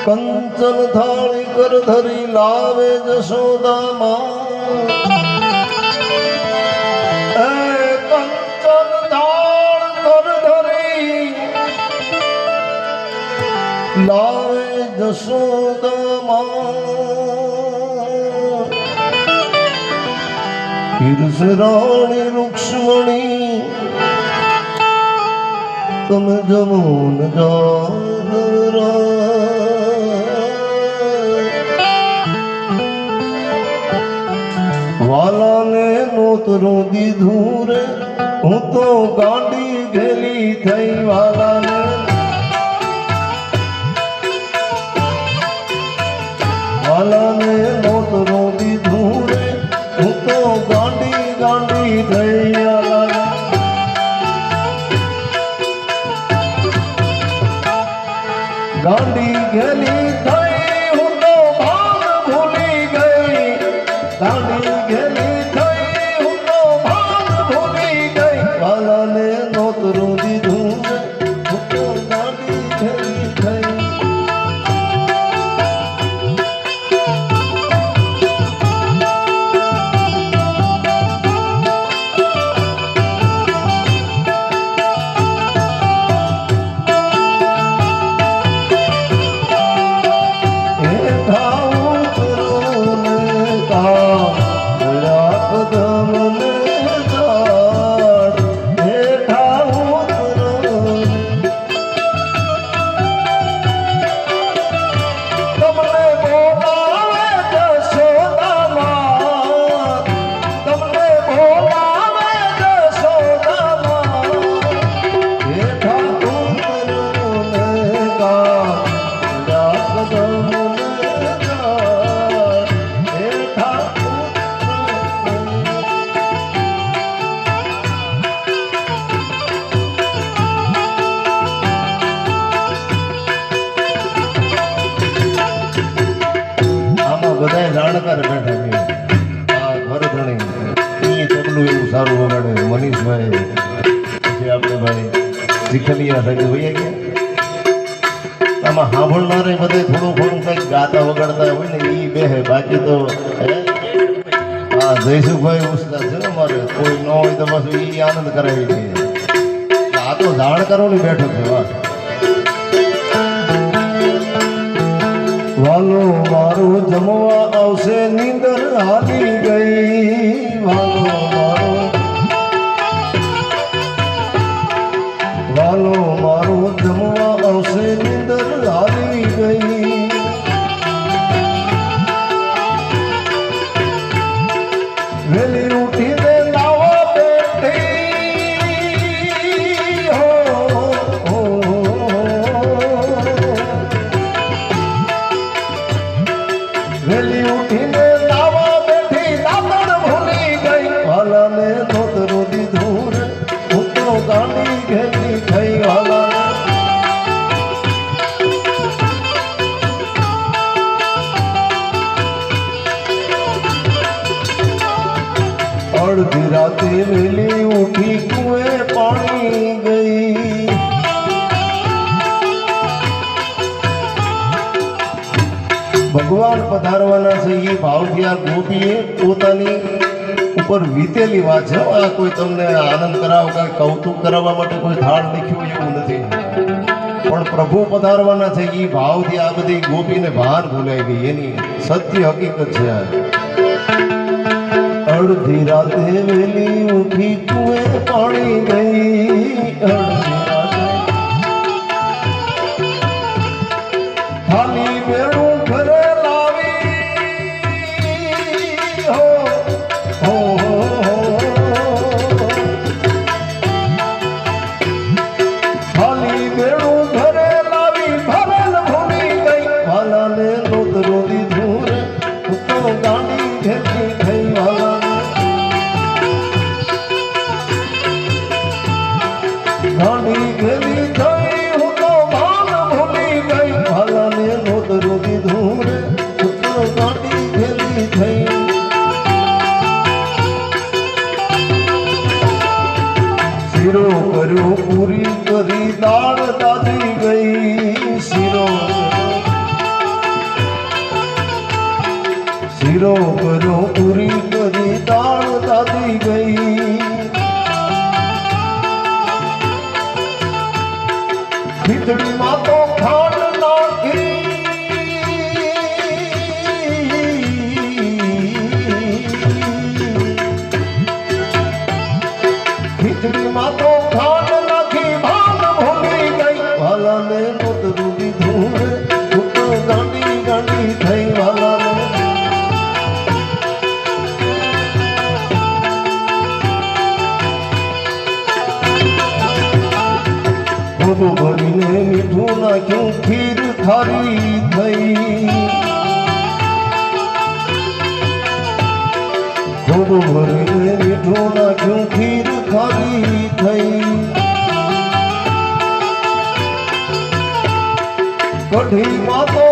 કંચન થાળી કર ધરી લાવે જશોદા માં કંચન થાળ કર ધરી લાવે જશોદા માં ઈર્ષરાણી રૂક્ષ્મણી તમે જમુન જાદરા વાલાને નોતરું દીધું રે હું તો ગાંડી ઘેલી થઈ વાલાને નોતરું દીધું રે હું તો ગાંડી થઈ વાલાને ગાંડી ઘેલી થઈ હું તો ભાન ભૂલી ગઈ ગાંડી ઘેલી થઈ હું તો ભાન ભૂલી ગઈ વાલાને નોતરું દીધું હું તો ગાંડી ઘેલી થઈ બધા જાણકાર બેઠા છે આ ભરધણી એ તબલું એવું સારું વગાડે મનીષભાઈ પછી આપણે ભાઈ શીખલિયા સાહેબ વૈયા ગયા આમાં સાંભળનારે બધે થોડું કંઈક ગાતા વગાડતા હોય ને એ બે બાકી તો હા જયસુખભાઈ ઉસ્તાદ છે ને મારે કોઈ ન હોય તો બસ એ આનંદ કરાવી દે આ તો જાણકારોની બેઠક છે વાત વાલો મારું જમવા આવશે નીંદર હાલી ગઈ વાલો મારું જમવા આવશે નીંદર હાલી ગઈ વેલી ઉઠીને નાવા બેઠી વેલી ઉઠીને નાવા બેઠી નાતણ ભૂલી ગઈ વાલાને નોતરું દીધું રે હું તો ગાંડી ઘેલી થઈ વાલાને અડધી રાતે વેલી ઉઠી કુએ પાણી ગઈ ભગવાન પધારવાના છે એ ભાવથી આ ગોપીએ પોતાની ઉપર વીતેલી વાત છે આ કોઈ તમને આનંદ કરાવ કાંઈ કૌતુક કરાવવા માટે કોઈ થાળ લખ્યું એવું નથી પણ પ્રભુ પધારવાના છે એ ભાવથી આ બધી ગોપીને ભાન ભૂલાઈ ગઈ એની સત્ય હકીકત છે અડધી રાતે વેલી ઉઠી કુએ પાણી ગઈ અડધી રાતે ખાલી બેડું ઘરે ખાલી બેડું ઘરે લાવી ભરેલ ભૂલી ગઈ વાલાને નોતરું દીધું રે હું તો ગાંડી ઘેલી થઈ વાલાને ગાંડી ઘેલી થઈ હું તો ભાન ભૂલી ગઈ વાલાને નોતરું દીધું રે હું તો ગાંડી ઘેલી થઈ શીરો કર્યો પૂરી કરી દાળ દાદી ગઈ શીરો હીરો કર્યો પૂરી કરી દાળ દાદી ગઈ ખીચડીમાં તો ખાંડ નાખી ખીચડીમાં તો ખાંડ નાખી ભાત ભૂલી ગઈ વાલાને નોતરું દીધું પુત્ર ગાંડી ગાંડી થઈ વાલાને ખોટું ભરીને મીઠું નાખ્યું ખીર ખારી થઈ ખોટું ભરીને મીઠું નાખ્યું ખીર ખારી થઈ કઢીમાં તો